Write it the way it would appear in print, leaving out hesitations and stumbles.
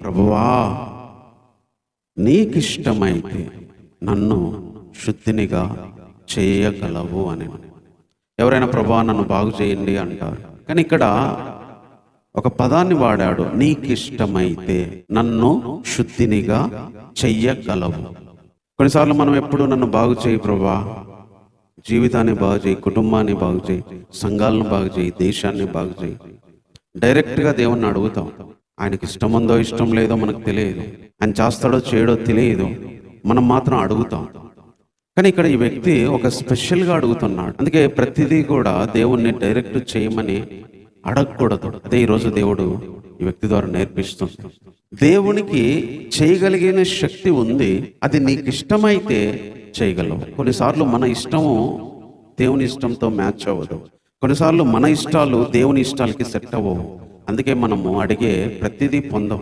ప్రభువా నీకిష్టమైతే నన్ను శుద్ధినిగా చేయగలవు అని. ఎవరైనా ప్రభువా నన్ను బాగు చేయండి అంటారు, కానీ ఇక్కడ ఒక పదాన్ని వాడాడు, నీకిష్టమైతే నన్ను శుద్ధినిగా చెయ్యగలవు. కొన్నిసార్లు మనం ఎప్పుడు నన్ను బాగు చేయి ప్రభువా, జీవితాన్ని బాగు చేయి, కుటుంబాన్ని బాగు చేయి, సంఘాలను బాగు చేయి, దేశాన్ని బాగు చేయి, డైరెక్ట్గా దేవుణ్ణి అడుగుతాం. ఆయనకి ఇష్టం ఉందో ఇష్టం లేదో మనకు తెలియదు, ఆయన చేస్తాడో చేయడో తెలియదు, మనం మాత్రం అడుగుతాం. కానీ ఇక్కడ ఈ వ్యక్తి ఒక స్పెషల్గా అడుగుతున్నాడు. అందుకే ప్రతిదీ కూడా దేవుణ్ణి డైరెక్ట్ చేయమని అడగకూడదు. అదే ఈరోజు దేవుడు ఈ వ్యక్తి ద్వారా నేర్పిస్తుంది. దేవునికి చేయగలిగిన శక్తి ఉంది, అది నీకు ఇష్టమైతే చేయగలవు. కొన్నిసార్లు మన ఇష్టము దేవుని ఇష్టంతో మ్యాచ్ అవ్వదు, కొన్నిసార్లు మన ఇష్టాలు దేవుని ఇష్టాలకి సెట్ అవ్వవు. అందుకే మనము అడిగే ప్రతిదీ పొందం.